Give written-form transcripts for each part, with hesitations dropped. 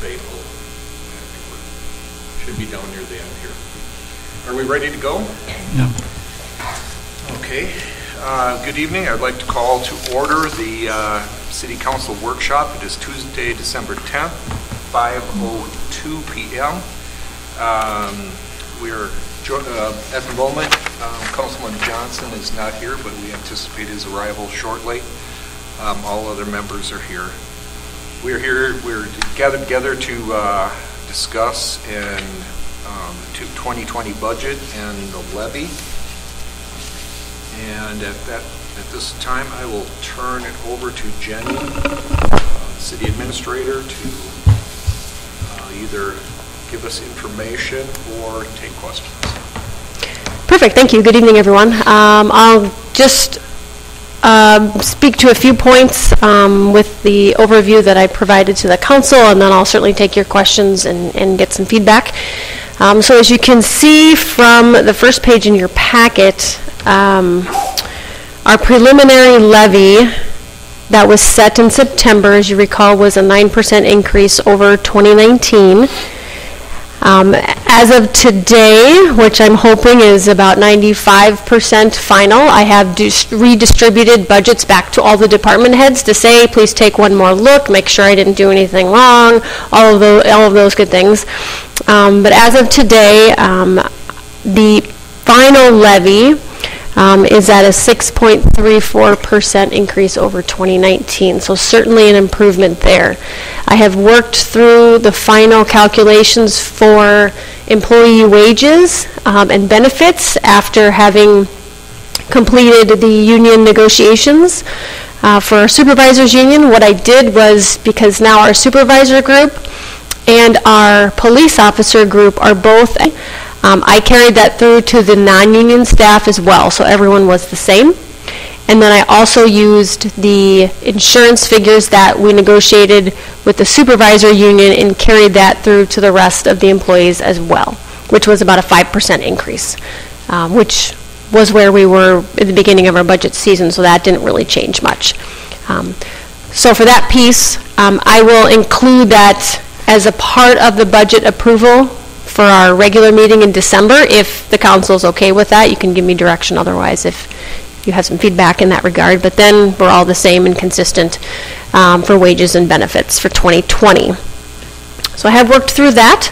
faithful. I think we should be down near the end here. Are we ready to go? Yeah. Okay. Good evening. I'd like to call to order the City Council workshop. It is Tuesday, December 10th, 5:02 p.m. We're at the moment, Councilman Johnson is not here, but we anticipate his arrival shortly. All other members are here. We're gathered together to discuss the 2020 budget and the levy. And at this time, I will turn it over to Jenny, City Administrator, to either give us information or take questions. Perfect. Thank you. Good evening, everyone. I'll just speak to a few points with the overview that I provided to the council, and then I'll certainly take your questions and get some feedback. So as you can see from the first page in your packet, our preliminary levy that was set in September, as you recall, was a 9% increase over 2019. As of today, which I'm hoping is about 95% final, I have redistributed budgets back to all the department heads to say, please take one more look, make sure I didn't do anything wrong, all of those good things. But as of today, the final levy is at a 6.34% increase over 2019, so certainly an improvement there. I have worked through the final calculations for employee wages and benefits after having completed the union negotiations for our supervisors union. What I did was, because now our supervisor group and our police officer group are both, I carried that through to the non-union staff as well, so everyone was the same. And then I also used the insurance figures that we negotiated with the supervisor union and carried that through to the rest of the employees as well, which was about a 5% increase, which was where we were at the beginning of our budget season, so that didn't really change much. So for that piece, I will include that as a part of the budget approval for our regular meeting in December. If the council is okay with that, you can give me direction otherwise if you have some feedback in that regard. But then we're all the same and consistent for wages and benefits for 2020. So I have worked through that.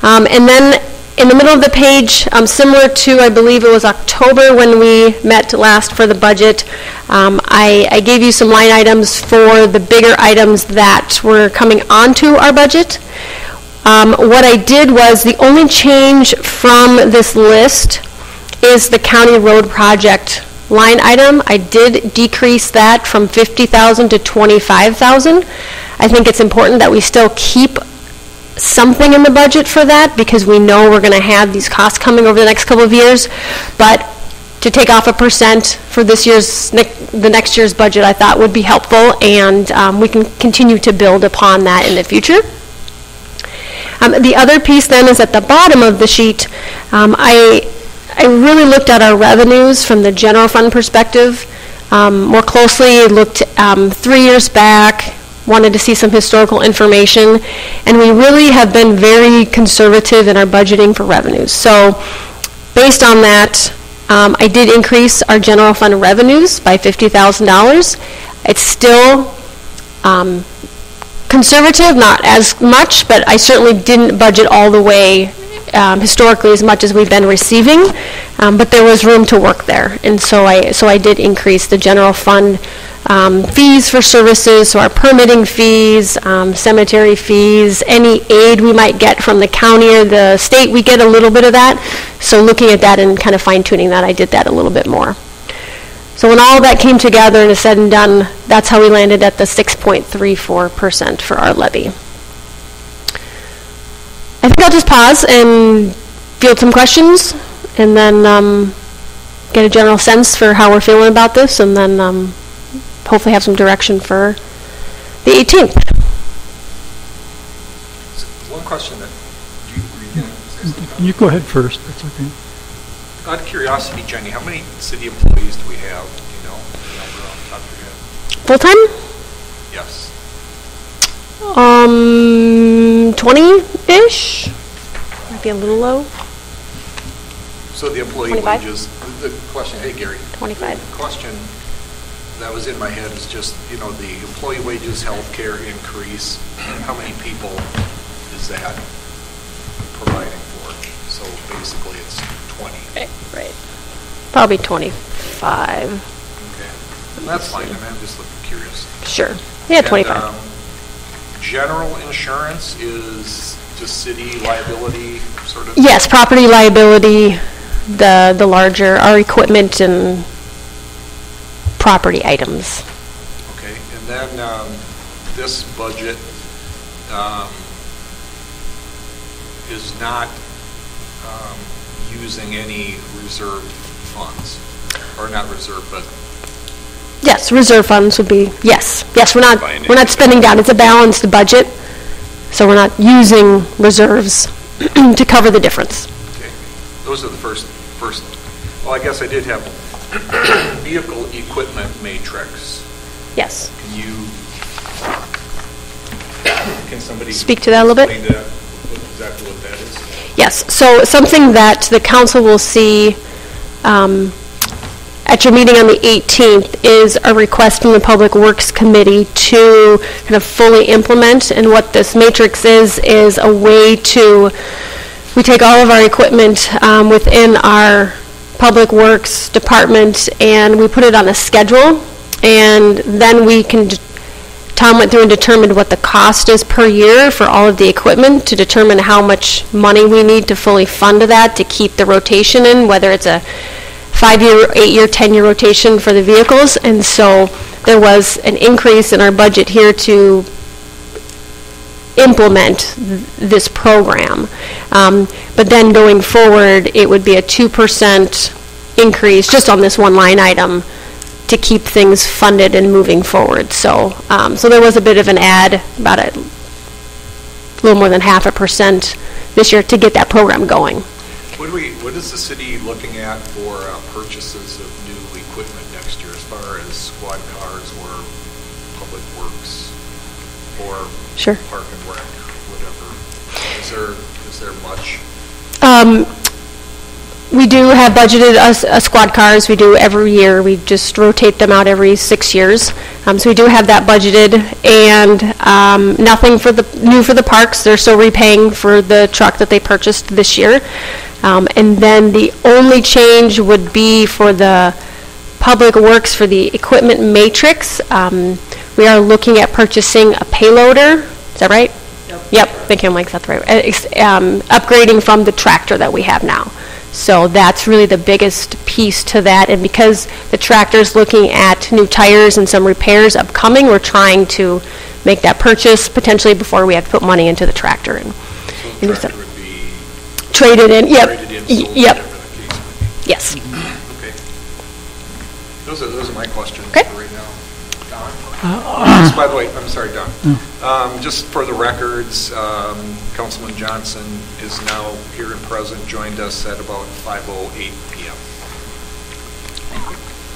And then in the middle of the page, similar to, I believe it was October when we met last for the budget, I gave you some line items for the bigger items that were coming onto our budget. What I did was, the only change from this list is the county road project line item. I did decrease that from $50,000 to $25,000. I think it's important that we still keep something in the budget for that, because we know we're going to have these costs coming over the next couple of years. But to take off 1% for this year's, the next year's budget, I thought would be helpful, and we can continue to build upon that in the future. The other piece then is at the bottom of the sheet. I really looked at our revenues from the general fund perspective more closely, looked 3 years back, wanted to see some historical information, and we really have been very conservative in our budgeting for revenues. So based on that, I did increase our general fund revenues by $50,000. It's still conservative, not as much, but I certainly didn't budget all the way historically as much as we've been receiving, but there was room to work there, and so I did increase the general fund fees for services, so our permitting fees, cemetery fees, any aid we might get from the county or the state, we get a little bit of that. So looking at that and kind of fine-tuning that, I did that a little bit more. So when all of that came together and is said and done, that's how we landed at the 6.34% for our levy. I think I'll just pause and field some questions, and then get a general sense for how we're feeling about this, and then hopefully have some direction for the 18th. One question that you go ahead first. That's okay. Out of curiosity, Jenny, how many city employees do we have? Do you know the number off the top of your head? Full-time? Yes. 20-ish, might be a little low, So the employee 25? wages, the question, hey Gary. 25. The question that was in my head is just, the employee wages, healthcare increase, how many people is that providing for? So basically it's 20. Right. Probably 25, Okay. And that's fine, I'm just looking curious. sure. Yeah, And, 25. General insurance is just city liability, sort of? Yes, property liability, the larger, our equipment and property items. Okay, and then this budget is not using any reserve funds, or not reserve, but Yes, reserve funds would be, yes. Yes, we're not Buying spending down. It's a balanced budget, so we're not using reserves to cover the difference. okay. Those are the first, well, I guess I did have vehicle equipment matrix. Yes. Can somebody Speak to that a little bit? explain that, exactly what that is? Yes, so something that the council will see at your meeting on the 18th is a request from the Public Works Committee to kind of fully implement, and what this matrix is a way to, we take all of our equipment within our Public Works Department and we put it on a schedule, and then we can, Tom went through and determined what the cost is per year for all of the equipment to determine how much money we need to fully fund that to keep the rotation in, whether it's a 5-year, 8-year, 10-year rotation for the vehicles. And so there was an increase in our budget here to implement this program. But then going forward, it would be a 2% increase just on this one line item to keep things funded and moving forward. So, so there was a bit of an add, about a little more than 0.5% this year to get that program going. What is the city looking at for purchases of new equipment next year as far as squad cars or public works or Sure. park and rec, whatever? Is there much? We do have budgeted a squad cars. We do every year. We just rotate them out every 6 years. So we do have that budgeted, and nothing new for the parks. They're still repaying for the truck that they purchased this year. And then the only change would be for the Public Works for the equipment matrix. We are looking at purchasing a payloader. Is that right? Yep. Thank you, Mike. That's right. Upgrading from the tractor that we have now. So that's really the biggest piece to that. And because the tractor's looking at new tires and some repairs upcoming, we're trying to make that purchase potentially before we have to put money into the tractor. And So the tractor would be traded in. Yep. traded in, sold, Yep. whatever the case may be. Yes. Okay. Those are my questions Okay. for right now. Don? Just by the way, I'm sorry, Don. Just for the records, Councilman Johnson is now here and present, joined us at about 5:08 p.m.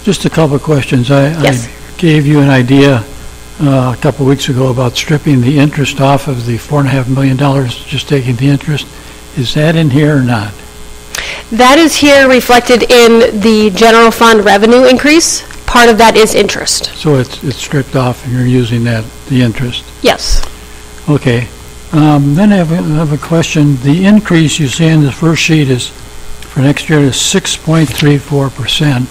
Just a couple of questions. Yes. I gave you an idea a couple of weeks ago about stripping the interest off of the $4.5 million, just taking the interest. Is that in here or not? That is here reflected in the general fund revenue increase. Part of that is interest. So it's stripped off and you're using the interest? Yes. Okay. Then I have a question. The increase you see in the first sheet is for next year is 6.34%.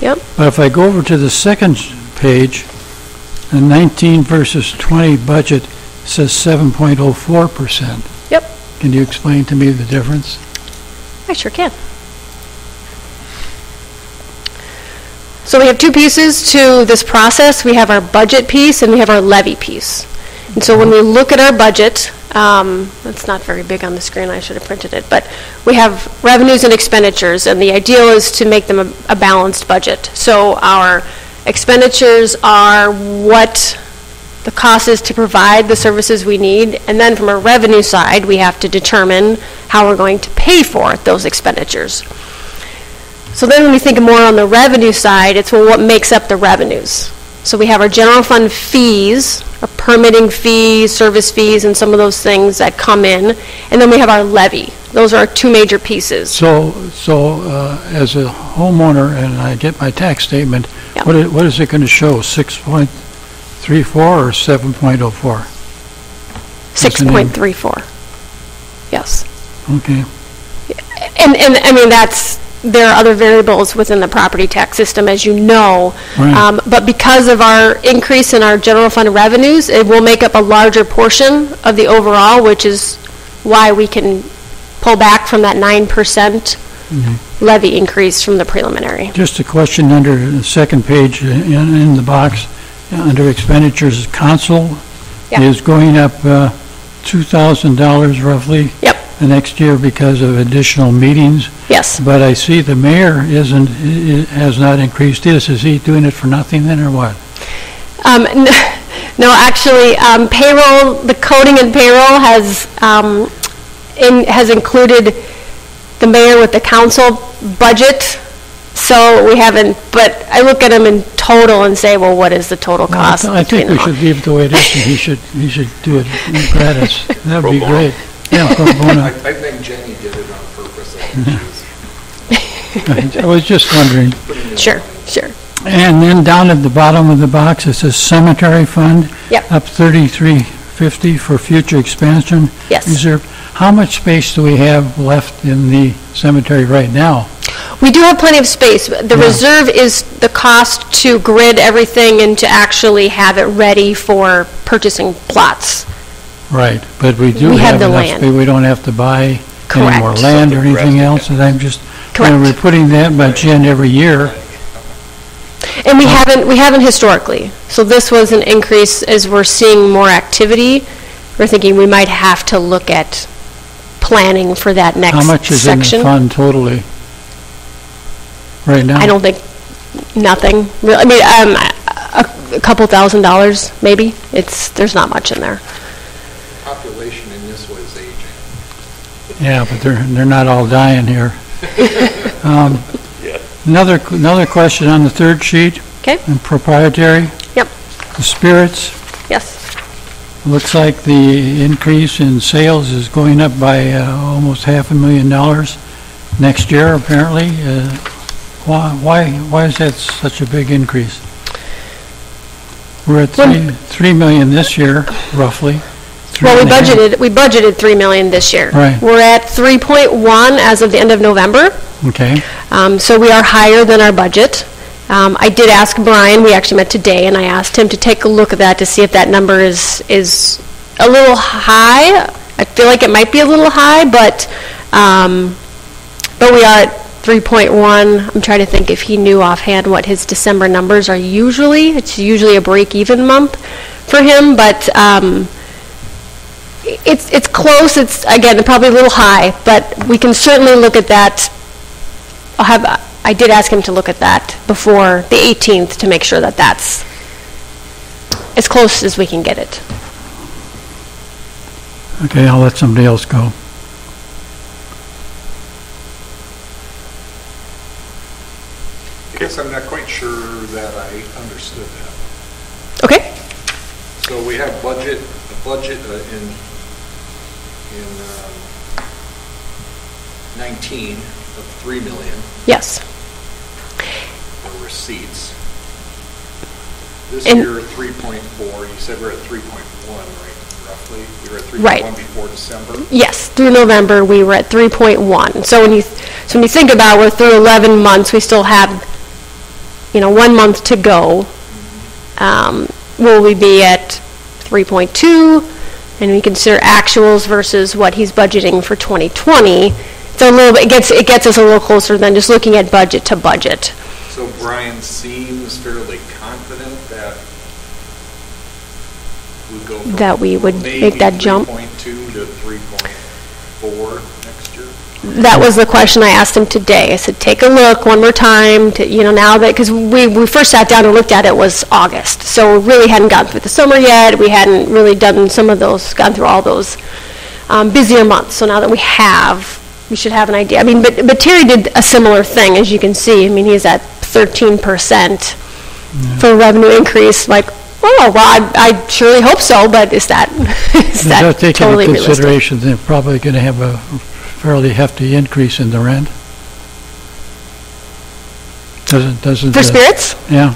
Yep. But if I go over to the second page, the 19 versus 20 budget says 7.04%. Yep. Can you explain to me the difference? I sure can. So we have two pieces to this process. We have our budget piece and we have our levy piece. And so when we look at our budget, it's not very big on the screen, I should have printed it, but we have revenues and expenditures, and the ideal is to make them a balanced budget. So our expenditures are what the cost is to provide the services we need, and then from a revenue side, we have to determine how we're going to pay for those expenditures. So then when we think more on the revenue side, it's, well, what makes up the revenues? So we have our general fund fees, our permitting fees, service fees, and some of those things that come in. And then we have our levy. Those are our two major pieces. So as a homeowner, and I get my tax statement, Yep. what is it going to show, 6.34 or 7.04? 6.34. Yes. Okay. And I mean, there are other variables within the property tax system, as you know. Right. But because of our increase in our general fund revenues, it will make up a larger portion of the overall, which is why we can pull back from that 9% levy increase from the preliminary. Just a question under the second page in the box, under expenditures, council Yeah. is going up $2,000 roughly Yep, the next year because of additional meetings, yes. but I see the mayor has not increased his. Is he doing it for nothing then, or what? No, actually, payroll, the coding and payroll has included the mayor with the council budget, so we haven't, but I look at them in total and say, well, what is the total cost? I think we between them all? should leave it the way it is, and he should do it gratis. That'd be great. Yeah, pro bono. I think Jenny did it on purpose. I think she was I was just wondering. putting it Sure, on. sure. And then down at the bottom of the box, it says cemetery fund. Yep. Up $33.50 for future expansion. Yes. Reserve. How much space do we have left in the cemetery right now? We do have plenty of space. The Yeah. reserve is the cost to grid everything and to actually have it ready for purchasing plots. Right, but we do We have have the enough land. space. We don't have to buy any more Correct. land or Something anything drastic else, and I'm just, Correct. we're putting that much in every year. And we haven't historically. So this was an increase as we're seeing more activity. We're thinking we might have to look at planning for that next How section. much is in the fund totally? Right now? I don't think, nothing. I mean, a couple $1,000s maybe. There's not much in there. Population in this way is aging. Yeah, but they're not all dying here. Another question on the third sheet. Okay. And proprietary. Yep. The spirits. Yes. Looks like the increase in sales is going up by almost $500,000 next year, apparently. Why is that such a big increase? We're at $3 million this year, roughly. Well, we 3.5. budgeted $3 million this year. Right. We're at 3.1 as of the end of November. Okay. So we are higher than our budget. I did ask Brian, we actually met today, and I asked him to take a look at that to see if that number is a little high. I feel like it might be a little high, but we are at 3.1. I'm trying to think if he knew offhand what his December numbers are usually. It's usually a break-even month for him, but it's close. It's, again, probably a little high, but we can certainly look at that. I did ask him to look at that before the 18th to make sure that that's as close as we can get it. Okay, I'll let somebody else go. I guess I'm not quite sure that I understood that. Okay? So we have a budget in 19 of 3 million Yes. for receipts. This And- year, 3.4, you said we're at 3.1, right, roughly? We were at 3.1 Right. before December? Yes, through November, we were at 3.1. So when you think about, we're through 11 months, we still have, 1 month to go. Will we be at 3.2? And we consider actuals versus what he's budgeting for 2020. So a little bit, it gets us a little closer than just looking at budget to budget. So Brian seems fairly confident that we'd go from That we would make that jump. maybe 3.2 to 3.4 next year. That was the question I asked him today. I said, take a look one more time, now that, because we first sat down and looked at it was August. So we really hadn't gotten through the summer yet. We hadn't really gone through all those busier months. So now that we have, we should have an idea. I mean, but Terry did a similar thing, as you can see. I mean, he's at 13% for revenue increase, like, oh, well, I surely hope so, but is that, is that Does that take into totally realistic? consideration they're probably going to have a fairly hefty increase in the rent? Doesn't For spirits? Yeah.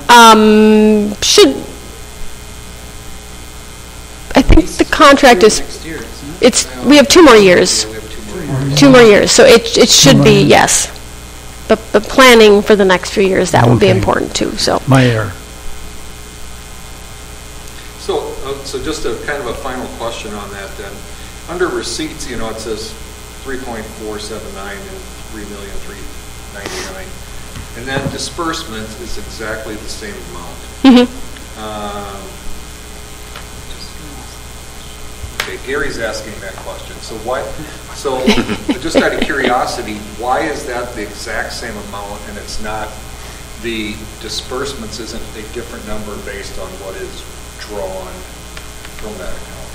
I think the contract is, Next year, isn't it? we have 2 more years. We have 2 more years. 2 more years, so it should more be, years. yes. But planning for the next few years, that will be Okay. important too, so. My error. So just a kind of a final question on that then. Under receipts, it says 3.479 and 3,399. And then disbursement is exactly the same amount. Um, Okay, Gary's asking that question. So just out of curiosity, why is that the exact same amount and it's not, the disbursements isn't a different number based on what is drawn from that account?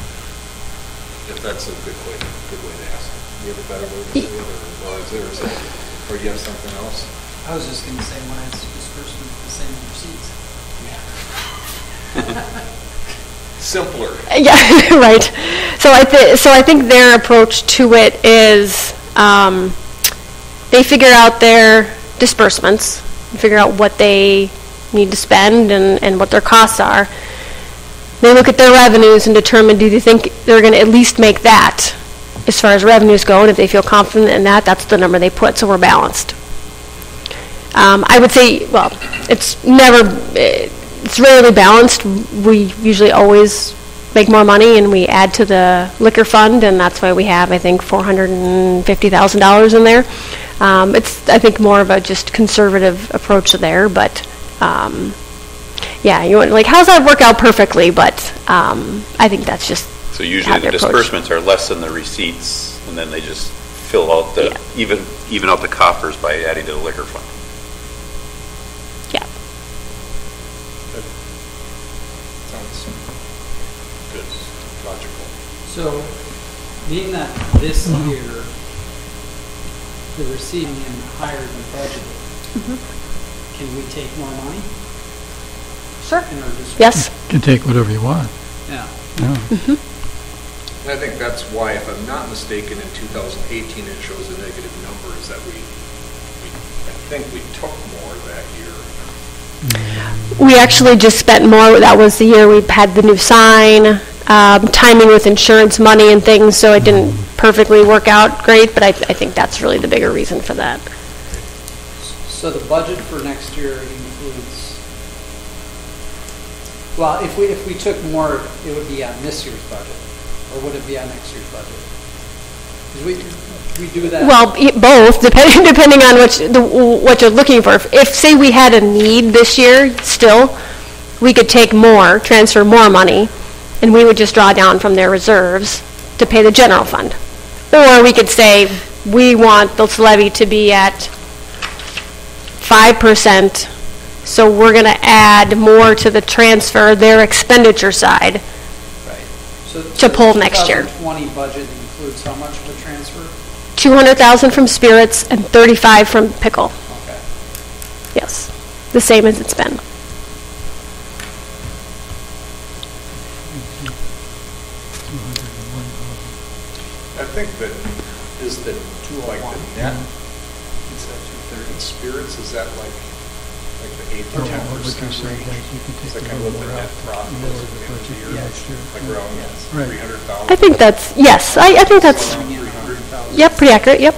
If that's a good way to ask it. Do you have a better way to say it, or is there or do you have something else? I was just going to say, why is disbursement the same as receipts? Simpler. Yeah, right. So I think their approach to it is, they figure out their disbursements, figure out what they need to spend and what their costs are. They look at their revenues and determine, do they think they're going to at least make that as far as revenues go, and if they feel confident in that, that's the number they put, so we're balanced. I would say, well, it's rarely balanced. We usually always make more money and we add to the liquor fund, and that's why we have, I think, $450,000 in there. It's, I think, more of a just conservative approach there, but yeah, you want, like, how's that work out perfectly? But I think that's just So usually how the they approach. disbursements are less than the receipts, and then they just fill out the, Yeah. even out the coffers by adding to the liquor fund. Yeah. Sounds good, logical. So, being that this year, the receiving in higher than budgeted, can we take more money Sure. in our district? Yes. You can take whatever you want. Yeah. Yeah. And I think that's why, if I'm not mistaken, in 2018, it shows a negative number, is that I think we took more that year. We actually just spent more. That was the year we had the new sign, timing with insurance money and things, so it didn't perfectly work out great, but I think that's really the bigger reason for that. So the budget for next year includes, well, if we took more, it would be on this year's budget, or would it be on next year's budget? Because we do that. Well, both, depending on what you're looking for. If, say, we had a need this year still, we could take more, transfer more money, and we would just draw down from their reserves to pay the general fund. Or we could say, we want this levy to be at 5%, so we're going to add more to the transfer, their expenditure side. Right. So to pull next year. The 2020 budget includes how much of a transfer? 200,000 from spirits and 35 from pickle. Okay. Yes, the same as it's been. I think that is the, like, the net, in spirits, is that like the 8 to 10% range? Is that kind of what the net profit is at the end of the year? Yes. Like around Right. 300,000? I think that's, yes, I think that's, Around 300,000? yep, pretty accurate, yep.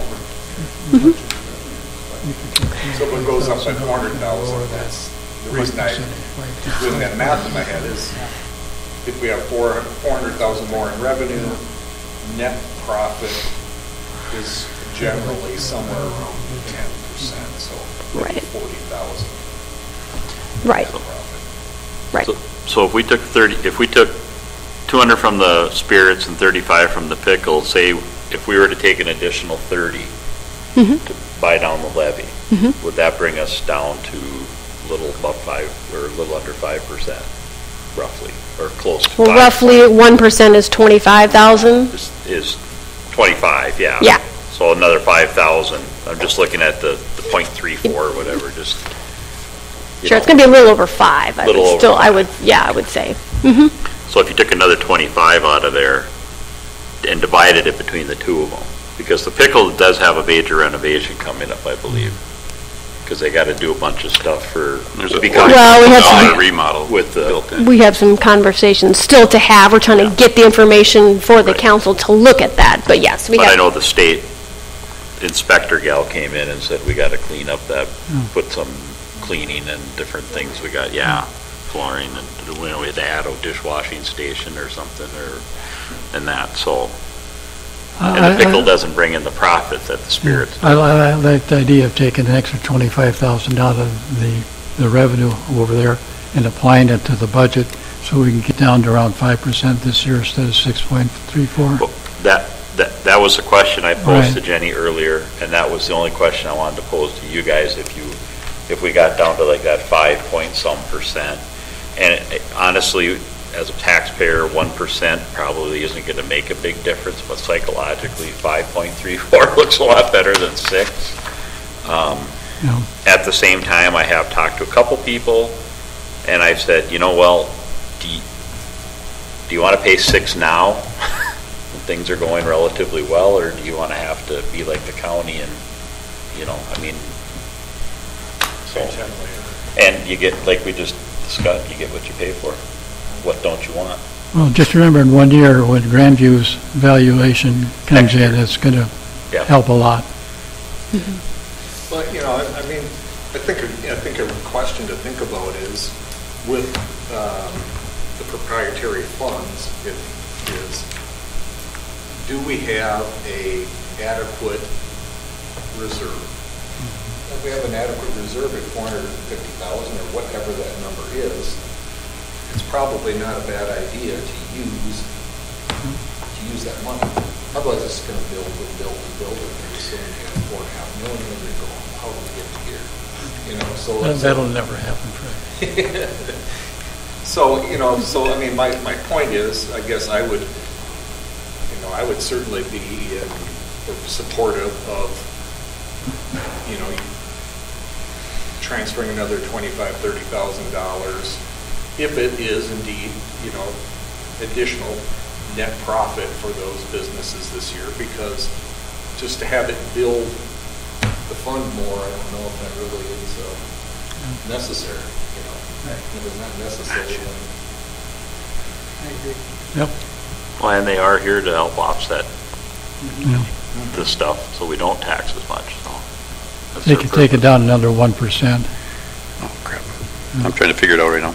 So if it goes up by 400,000, that's, the reason I, doing that math in my head is, if we have 400,000 more in revenue, net profit is generally somewhere around 10%, so Right. 40,000. Right, Profit. right. So if we took 200 from the spirits and 35 from the pickle, say if we were to take an additional 30 to buy down the levy, would that bring us down to a little above 5 or a little under 5%, roughly, or close to 5? Well, roughly 1% is 25,000. Is 25, yeah. Yeah. So another 5,000. I'm just looking at the .34 or whatever, just. you Sure, it's know. going to be a little over 5. Little over Still, I 5. would, yeah, I would say. So if you took another 25 out of there and divided it between the two of them, because the Pickle does have a major renovation coming up, I believe, because they got to do a bunch of stuff for. There's a because- Well, we have some- remodel With the- built in. We have some conversations still to have. We're trying to get the information for the Right. council to look at that, but yes, we But I have. know the state inspector gal came in and said, we got to clean up that, put some cleaning and different things. We got, flooring and, we had to add a dishwashing station or something and that, so. And the Pickle doesn't bring in the profit that the Spirits. I like the idea of taking an extra $25,000 out of the revenue over there and applying it to the budget so we can get down to around 5% this year instead of 6.34. Well, That was the question I posed to Right. Jenny earlier, and that was the only question I wanted to pose to you guys, if we got down to like that 5-point-some%. And honestly, as a taxpayer, 1% probably isn't going to make a big difference, but psychologically, 5.34 looks a lot better than 6. Yeah. At the same time, I have talked to a couple people, and I've said, well, do you want to pay 6 now? when things are going relatively well, or do you want to have to be like the county and, so. And you get, like we just discussed, you get what you pay for. What don't you want? Well, just remember in 1 year when Grandview's valuation comes Next year. in, it's going to Yeah. help a lot. Well, I think a question to think about is with the proprietary funds, do we have a adequate reserve? If we have an adequate reserve at 450,000 or whatever that number is, it's probably not a bad idea to use that money. Otherwise, it's going to build and pretty soon you have 4.5 million, and you go, how do we get to here? So That'll never happen, Fred. my point is, I guess I would certainly be supportive of, transferring another $25,000-$30,000 if it is indeed, additional net profit for those businesses this year, because just to have it build the fund more, I don't know if that really is necessary, If it's not necessary, then I agree. Yep. Well, and they are here to help offset Yeah. this stuff, so we don't tax as much, so. that's They their can take it purpose. down another 1%. Oh, crap. I'm trying to figure it out right now.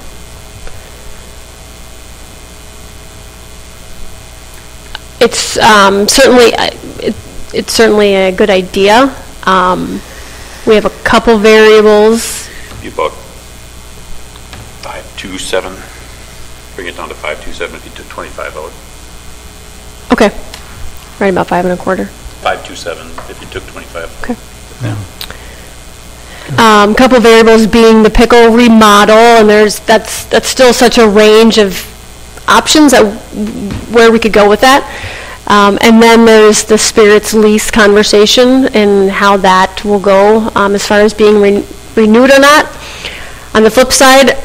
It's certainly, it's certainly a good idea. We have a couple variables. You about 527, bring it down to 527 if you took 25 out. Okay. Right about 5 1/4. 527 if you took 25. Okay. Yeah. Couple variables being the Pickle remodel, and that's still such a range of options where we could go with that. And then there's the Spirits lease conversation and how that will go as far as being renewed or not. On the flip side,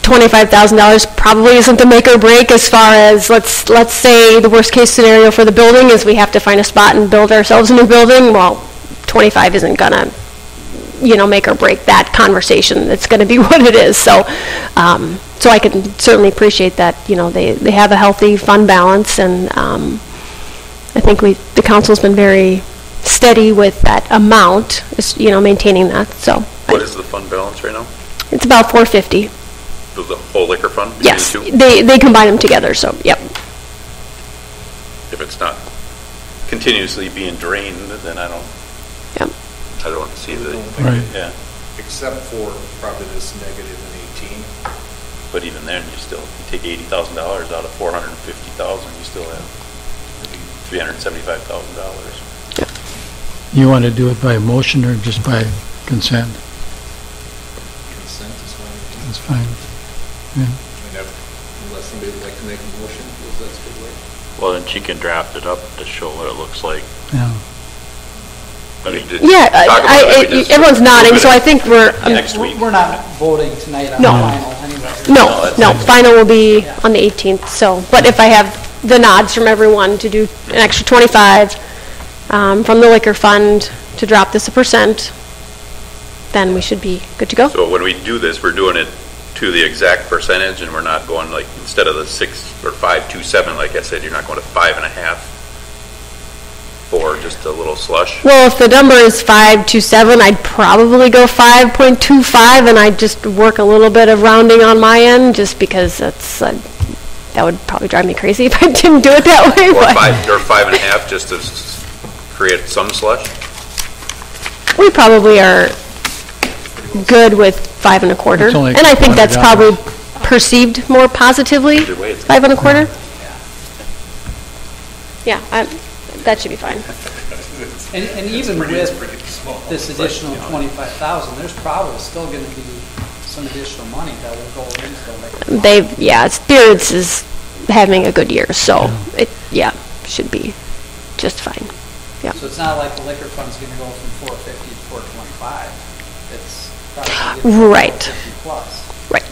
$25,000 probably isn't the make or break as far as, let's say the worst case scenario for the building is we have to find a spot and build ourselves a new building. Well, 25 isn't gonna, make or break that conversation. It's gonna be what it is. So, so I can certainly appreciate that, they have a healthy fund balance, and I think the council's been very steady with that amount, maintaining that, so. What is the fund balance right now? It's about 450. The whole liquor fund? between Yes, the two? they combine them together, so, yep. If it's not continuously being drained, then I don't see the, Right. yeah. except for probably this negative in 18. But even then, you take $80,000 out of 450,000, you still have $375,000. You want to do it by motion or just by consent? Consent is fine. That's fine. Unless somebody would like to make a motion, because that's good way. Well, then she can draft it up to show what it looks like. Yeah. I mean, to Yeah, talk about it, we just everyone's nodding, move it so I think we're, Next week. We're not voting tonight on No. the final anyway. no, final will be on the 18th, so, but if I have the nods from everyone to do an extra 25 from the liquor fund to drop this 1%, then we should be good to go. So when we do this, we're doing it to the exact percentage, and we're not going like, instead of the 6 or 5.27, like I said, you're not going to 5.5 for just a little slush. Well, if the number is 527, I'd probably go 5.25, and I'd just work a little bit of rounding on my end, just because that would probably drive me crazy if I didn't do it that way. Or but 5.5, just to create some slush. We probably are good with 5 1/4, It's only and I think that's $200. probably perceived more positively. Either way, it's- 5 1/4. Yeah, that should be fine. And even with this additional 25,000, there's probably still going to be some additional money that will go into the Spirits is having a good year, so it should be just fine. So it's not like the liquor fund's going to go from 450 to 425. It's probably going to get Right. 450 plus. Right.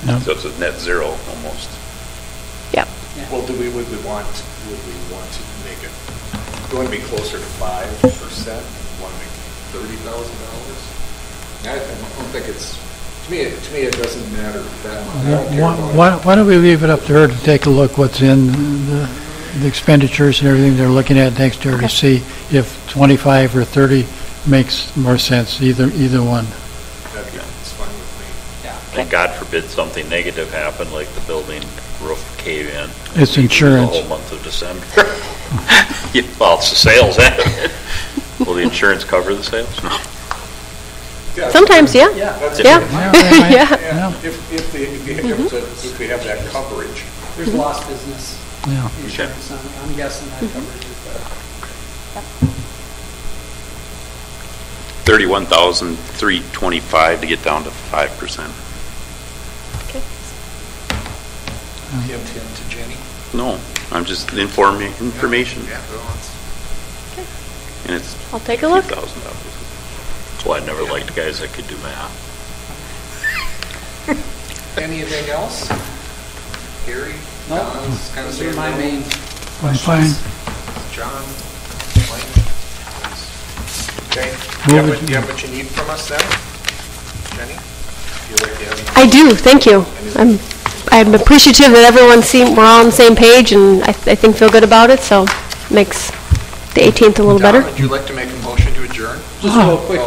Yeah. So it's a net zero almost. Yep. Well, would we want to make it, do we want to be closer to 5%? Want to make $30,000? I don't think it's, to me, it doesn't matter that much. I don't care about it. Why don't we leave it up to her to take a look what's in the expenditures and everything they're looking at next year to see if 25 or 30 makes more sense, either one. It's fine with me. And God forbid something negative happen, like the building roof cave in. It's The insurance. whole month of December. Yeah, well, it's the sales. Will the insurance cover the sales? No. Yeah, Sometimes, yeah. That's Yeah. it. Yeah. Yeah, if we have that coverage. There's lost business Yeah. insurance. I'm guessing that covers it. but- 31,325 to get down to 5%. Tim to Jenny. No, I'm just informing information, Yeah, well, it's- and it's I'll take a look. $2,000. Well, I never liked guys that could do math. Anything else? Gary? No, Don's kind of those are saying my no. main I'm fine. John? Mike? Okay. Move it. Do you have what you need from us then? Jenny? You like to have? I do, thank you. I'm appreciative that we're all on the same page, and I think feel good about it, so makes the 18th a little better. Don, would you like to make a motion to adjourn? Just real quick,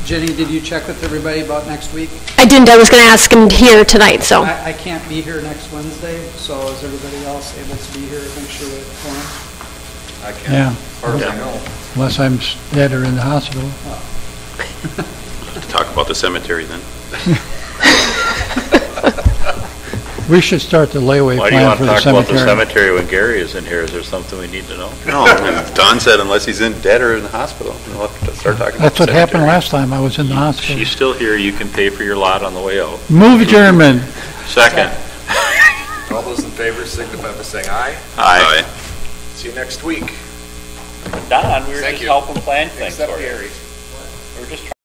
Jenny, did you check with everybody about next week? I didn't, I was going to ask him here tonight, so. I can't be here next Wednesday, so is everybody else able to be here, make sure we have quorum? I can. Yeah. As far as I know. Unless I'm dead or in the hospital. Talk about the cemetery then. We should start the layaway Why do you plan want for to the talk about the cemetery. cemetery when Gary is in here? Is there something we need to know? No, Don said unless he's in dead or in the hospital, we'll have to start talking about That's the what happened cemetery. last time I was in the hospital. She's still here. You can pay for your lot on the way out. Move adjournment. Second. All those in favor signify by saying aye. Aye. See you next week. Don, we were Thank just you. helping plan things Except for you. Gary. We were just